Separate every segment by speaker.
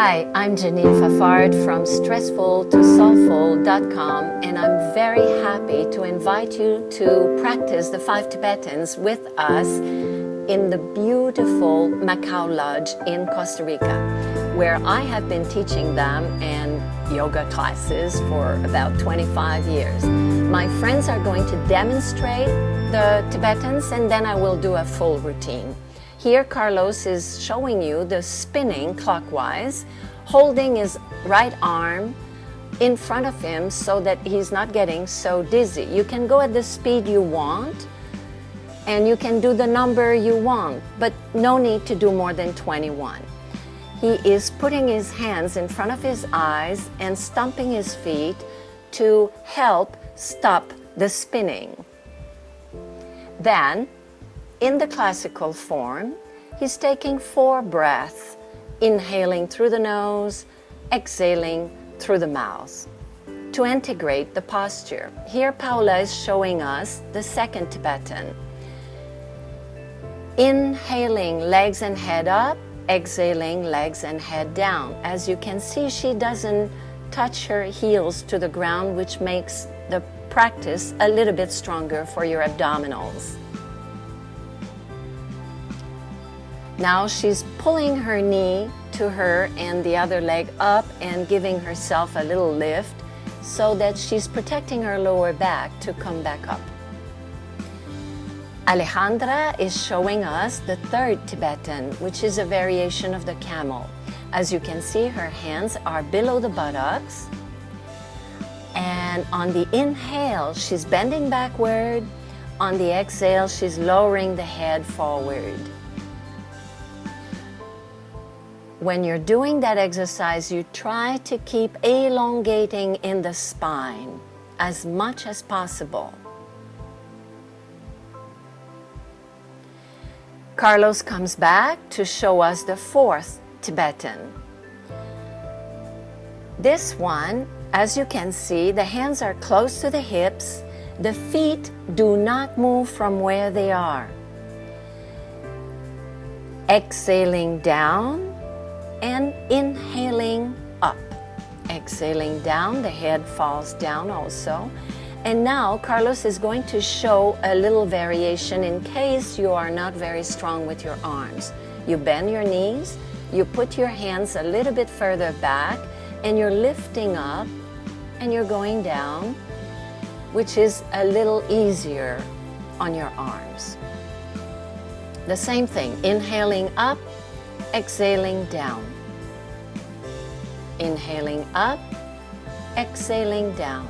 Speaker 1: Hi, I'm Janine Fafard from stressful-to-soulful.com, and I'm very happy to invite you to practice the 5 Tibetans with us in the beautiful Macau Lodge in Costa Rica, where I have been teaching them and yoga classes for about 25 years. My friends are going to demonstrate the Tibetans, and then I will do a full routine. Here Carlos is showing you the spinning clockwise, holding his right arm in front of him so that he's not getting so dizzy. You can go at the speed you want and you can do the number you want, but no need to do more than 21. He is putting his hands in front of his eyes and stomping his feet to help stop the spinning. Then, in the classical form, he's taking 4 breaths, inhaling through the nose, exhaling through the mouth, to integrate the posture. Here Paula is showing us the second Tibetan. Inhaling, legs and head up, exhaling, legs and head down. As you can see, she doesn't touch her heels to the ground, which makes the practice a little bit stronger for your abdominals. Now she's pulling her knee to her and the other leg up and giving herself a little lift so that she's protecting her lower back to come back up. Alejandra is showing us the third Tibetan, which is a variation of the camel. As you can see, her hands are below the buttocks, and on the inhale she's bending backward, on the exhale she's lowering the head forward. When you're doing that exercise, you try to keep elongating in the spine as much as possible. Carlos comes back to show us the fourth Tibetan. This one, as you can see, the hands are close to the hips. The feet do not move from where they are. Exhaling down and inhaling up. Exhaling down, the head falls down also. And now Carlos is going to show a little variation in case you are not very strong with your arms. You bend your knees, you put your hands a little bit further back, and you're lifting up and you're going down, which is a little easier on your arms. The same thing, inhaling up, exhaling down. Inhaling up, exhaling down.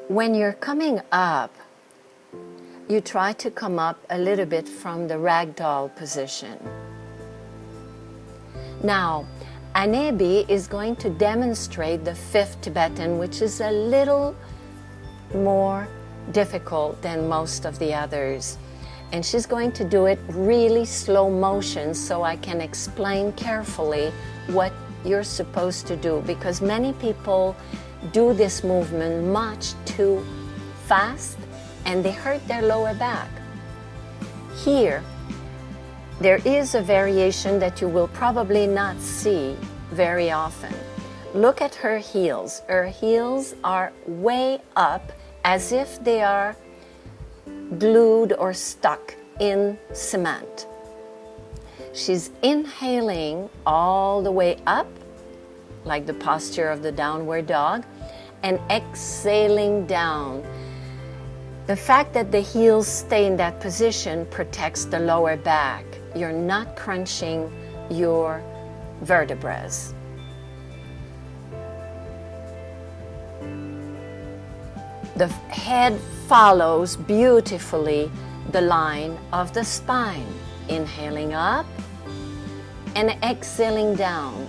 Speaker 1: When you're coming up, you try to come up a little bit from the ragdoll position. Now, Anebi is going to demonstrate the 5th Tibetan, which is a little more difficult than most of the others. And she's going to do it really slow motion so I can explain carefully what you're supposed to do, because many people do this movement much too fast and they hurt their lower back. Here, there is a variation that you will probably not see very often. Look at her heels. Her heels are way up as if they are glued or stuck in cement. She's inhaling all the way up, like the posture of the downward dog, and exhaling down. The fact that the heels stay in that position protects the lower back. You're not crunching your vertebrae. The head follows beautifully the line of the spine. Inhaling up and exhaling down.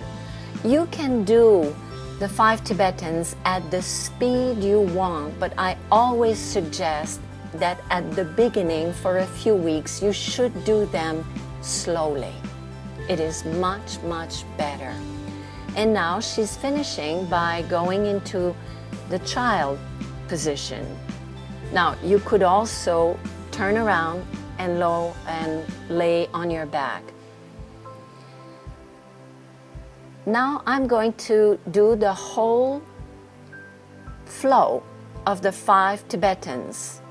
Speaker 1: You can do the 5 Tibetans at the speed you want, but I always suggest that at the beginning for a few weeks you should do them slowly. It is much, much better. And now she's finishing by going into the child position. Now you could also turn around and lay on your back. Now I'm going to do the whole flow of the 5 Tibetans.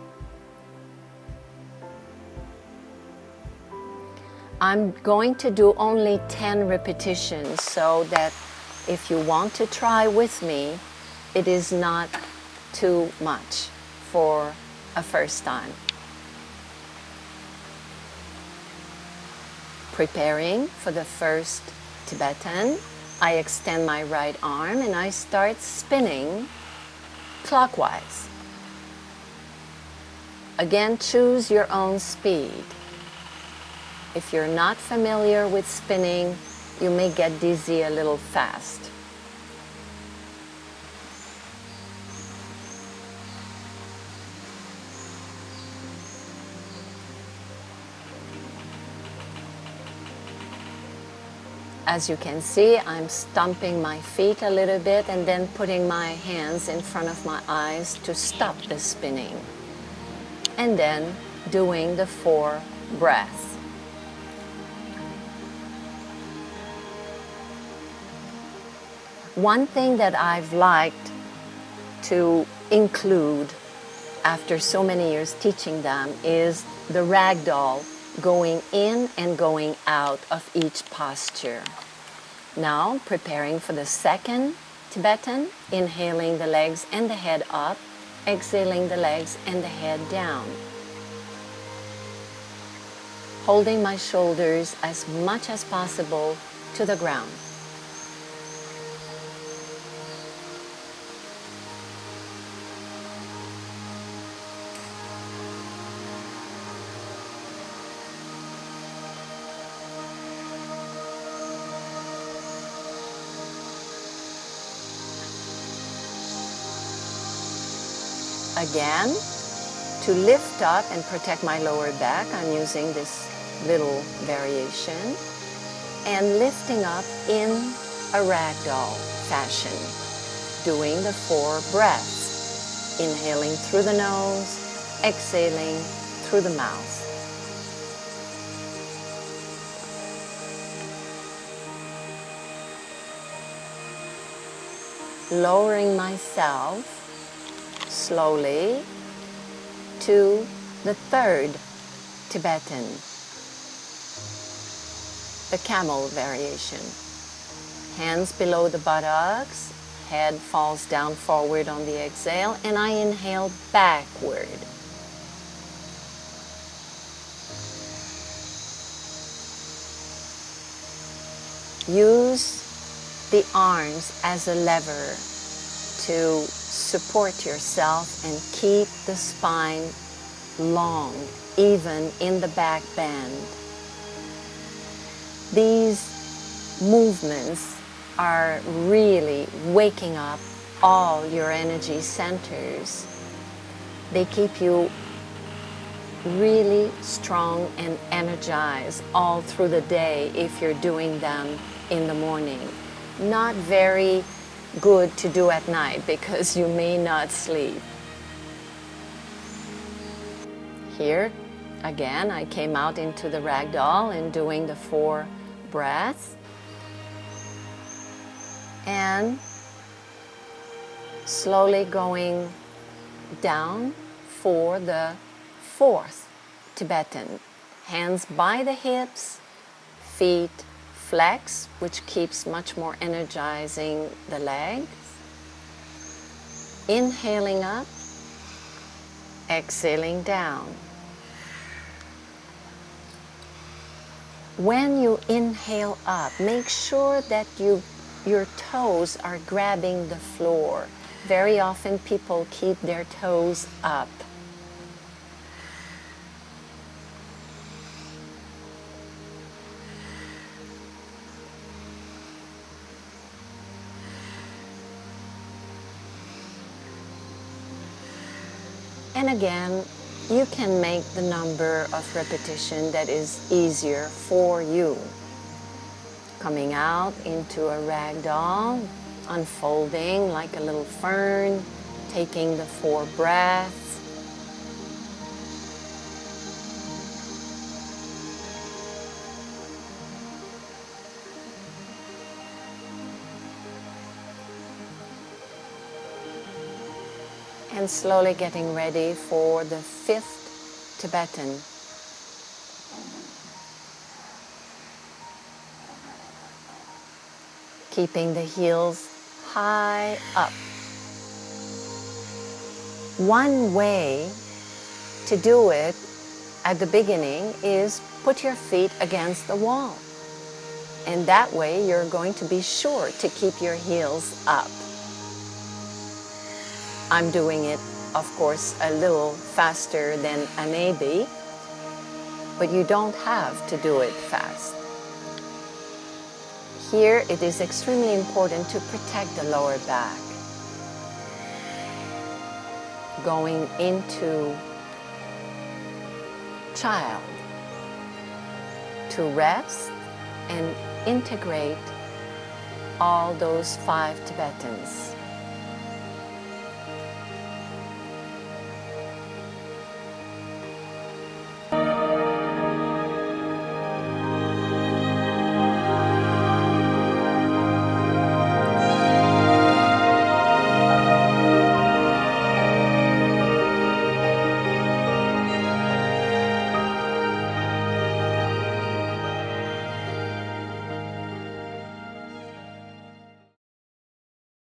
Speaker 1: I'm going to do only 10 repetitions so that if you want to try with me, it is not too much for a first time. Preparing for the first Tibetan, I extend my right arm and I start spinning clockwise. Again, choose your own speed. If you're not familiar with spinning, you may get dizzy a little fast. As you can see, I'm stomping my feet a little bit and then putting my hands in front of my eyes to stop the spinning. And then doing the 4 breaths. One thing that I've liked to include after so many years teaching them is the ragdoll going in and going out of each posture. Now, preparing for the second Tibetan, inhaling the legs and the head up, exhaling the legs and the head down. Holding my shoulders as much as possible to the ground. Again, to lift up and protect my lower back, I'm using this little variation and lifting up in a ragdoll fashion, doing the 4 breaths, inhaling through the nose, exhaling through the mouth. Lowering myself slowly to the 3rd Tibetan, the camel variation. Hands below the buttocks, head falls down forward on the exhale, and I inhale backward. Use the arms as a lever to support yourself and keep the spine long, even in the back bend. These movements are really waking up all your energy centers. They keep you really strong and energized all through the day if you're doing them in the morning. Not very good to do at night because you may not sleep. Here, again, I came out into the ragdoll and doing the 4 breaths. And slowly going down for the 4th Tibetan. Hands by the hips, feet flex, which keeps much more energizing the legs. Inhaling up, exhaling down. When you inhale up, make sure that your toes are grabbing the floor. Very often people keep their toes up. And again, you can make the number of repetition that is easier for you. Coming out into a ragdoll, unfolding like a little fern, taking the 4 breaths. And slowly getting ready for the 5th Tibetan. Keeping the heels high up. One way to do it at the beginning is put your feet against the wall. And that way you're going to be sure to keep your heels up. I'm doing it, of course, a little faster than Anabi, but you don't have to do it fast. Here it is extremely important to protect the lower back. Going into child to rest and integrate all those 5 Tibetans.